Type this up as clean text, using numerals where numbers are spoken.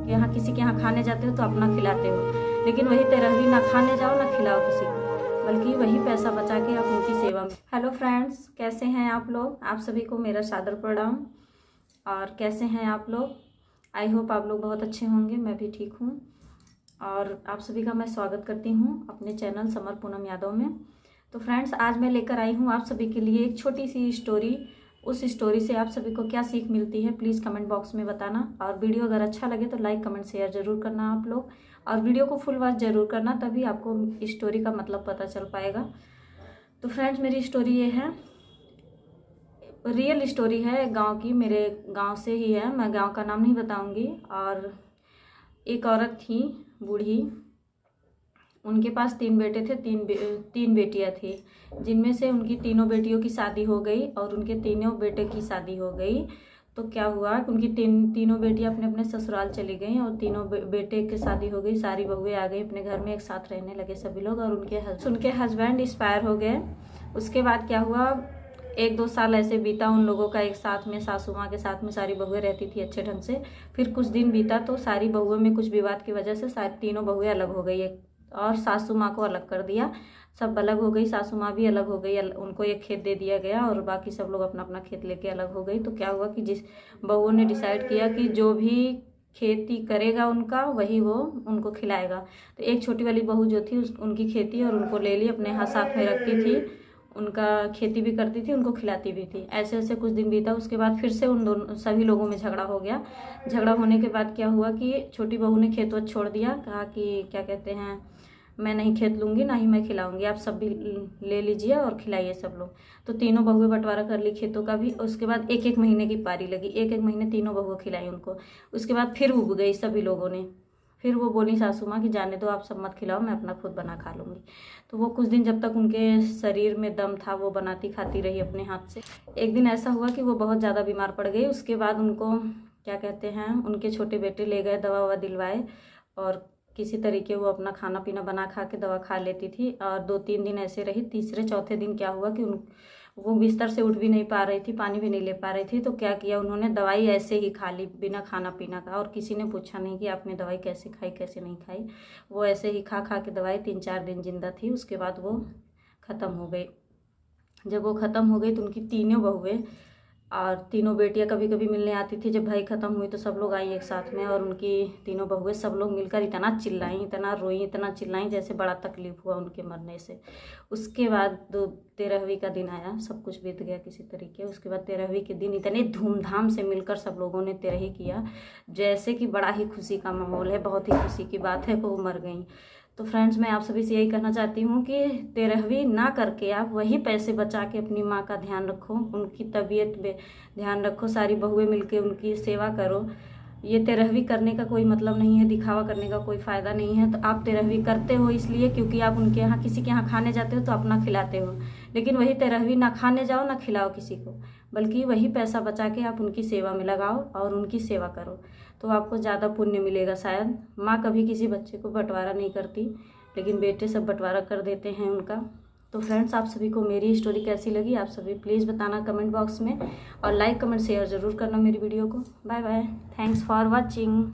के यहाँ किसी के यहाँ खाने जाते हो तो अपना खिलाते हो, लेकिन वही 13वीं ना खाने जाओ ना खिलाओ किसी को, बल्कि वही पैसा बचा के आप उनकी सेवा में। हेलो फ्रेंड्स, कैसे हैं आप लोग? आप सभी को मेरा सादर प्रणाम। और कैसे हैं आप लोग? आई होप आप लोग बहुत अच्छे होंगे। मैं भी ठीक हूँ और आप सभी का मैं स्वागत करती हूँ अपने चैनल समर पूनम यादव में। तो फ्रेंड्स, आज मैं लेकर आई हूँ आप सभी के लिए एक छोटी सी स्टोरी। उस स्टोरी से आप सभी को क्या सीख मिलती है प्लीज़ कमेंट बॉक्स में बताना। और वीडियो अगर अच्छा लगे तो लाइक कमेंट शेयर ज़रूर करना आप लोग, और वीडियो को फुल वॉच ज़रूर करना, तभी आपको स्टोरी का मतलब पता चल पाएगा। तो फ्रेंड्स, मेरी स्टोरी ये है, रियल स्टोरी है गांव की, मेरे गांव से ही है। मैं गांव का नाम नहीं बताऊंगी। और एक औरत थी बूढ़ी, उनके पास 3 बेटे थे, तीन बेटियां थी, जिनमें से उनकी तीनों बेटियों की शादी हो गई और उनके तीनों बेटे की शादी हो गई। तो क्या हुआ कि उनकी तीनों बेटियां अपने अपने ससुराल चली गईं और तीनों बेटे की शादी हो गई। सारी बहुएं आ गई अपने घर में, एक साथ रहने लगे सभी लोग, और उनके हस्बैंड एक्सपायर हो गए। उसके बाद क्या हुआ, 1-2 साल ऐसे बीता उन लोगों का एक साथ में, सासू माँ के साथ में सारी बहुएं रहती थी अच्छे ढंग से। फिर कुछ दिन बीता तो सारी बहुओं में कुछ विवाद की वजह से सारी तीनों बहुएं अलग हो गई, और सासू माँ को अलग कर दिया। सब अलग हो गई, सासू माँ भी अलग हो गई, उनको एक खेत दे दिया गया और बाकी सब लोग अपना अपना खेत लेके अलग हो गई। तो क्या हुआ कि जिस बहुओं ने डिसाइड किया कि जो भी खेती करेगा उनका वही वो उनको खिलाएगा। तो एक छोटी वाली बहू जो थी उनकी खेती और उनको ले ली, अपने हाथ साथ में रखती थी, उनका खेती भी करती थी, उनको खिलाती भी थी। ऐसे ऐसे कुछ दिन बीता। उसके बाद फिर से उन दोनों सभी लोगों में झगड़ा हो गया। झगड़ा होने के बाद क्या हुआ कि छोटी बहू ने खेत वत छोड़ दिया, कहा कि क्या कहते हैं, मैं नहीं खेत लूँगी, ना ही मैं खिलाऊंगी, आप सब भी ले लीजिए और खिलाइए सब लोग। तो तीनों बहुएं बंटवारा कर ली खेतों का भी। उसके बाद 1-1 महीने की पारी लगी, 1-1 महीने तीनों बहुएं खिलाई उनको। उसके बाद फिर उब गई सभी लोगों ने। फिर वो बोली सासू माँ कि जाने दो, आप सब मत खिलाओ, मैं अपना खुद बना खा लूँगी। तो वो कुछ दिन जब तक उनके शरीर में दम था वो बनाती खाती रही अपने हाथ से। एक दिन ऐसा हुआ कि वो बहुत ज़्यादा बीमार पड़ गई। उसके बाद उनको क्या कहते हैं, उनके छोटे बेटे ले गए, दवा ववा दिलवाए, और किसी तरीके वो अपना खाना पीना बना खा के दवा खा लेती थी। और 2-3 दिन ऐसे रही। तीसरे चौथे दिन क्या हुआ कि वो बिस्तर से उठ भी नहीं पा रही थी, पानी भी नहीं ले पा रही थी। तो क्या किया उन्होंने, दवाई ऐसे ही खा ली बिना खाना पीना का, और किसी ने पूछा नहीं कि आपने दवाई कैसे खाई कैसे नहीं खाई। वो ऐसे ही खा खा के दवाई 3-4 दिन जिंदा थी। उसके बाद वो ख़त्म हो गई। जब वो ख़त्म हो गई तो उनकी तीनों बहुएं और तीनों बेटियां कभी कभी मिलने आती थी। जब भाई ख़त्म हुई तो सब लोग आई एक साथ में, और उनकी तीनों बहुएं सब लोग मिलकर इतना चिल्लाई, इतना रोई, इतना चिल्लाई, जैसे बड़ा तकलीफ हुआ उनके मरने से। उसके बाद 13वीं का दिन आया, सब कुछ बीत गया किसी तरीके। उसके बाद 13वीं के दिन इतने धूमधाम से मिलकर सब लोगों ने 13वीं किया, जैसे कि बड़ा ही खुशी का माहौल है, बहुत ही खुशी की बात है कि वो मर गई। तो फ्रेंड्स, मैं आप सभी से यही कहना चाहती हूँ कि 13वीं ना करके आप वही पैसे बचा के अपनी माँ का ध्यान रखो, उनकी तबीयत में ध्यान रखो, सारी बहुएं मिलके उनकी सेवा करो। ये 13वीं करने का कोई मतलब नहीं है, दिखावा करने का कोई फ़ायदा नहीं है। तो आप 13वीं करते हो इसलिए क्योंकि आप उनके यहाँ किसी के यहाँ खाने जाते हो तो अपना खिलाते हो, लेकिन वही 13वीं ना खाने जाओ ना खिलाओ किसी को, बल्कि वही पैसा बचा के आप उनकी सेवा में लगाओ और उनकी सेवा करो, तो आपको ज़्यादा पुण्य मिलेगा शायद। माँ कभी किसी बच्चे को बंटवारा नहीं करती, लेकिन बेटे सब बंटवारा कर देते हैं उनका। तो फ्रेंड्स, आप सभी को मेरी स्टोरी कैसी लगी आप सभी प्लीज़ बताना कमेंट बॉक्स में, और लाइक कमेंट शेयर ज़रूर करना मेरी वीडियो को। Bye bye, thanks for watching.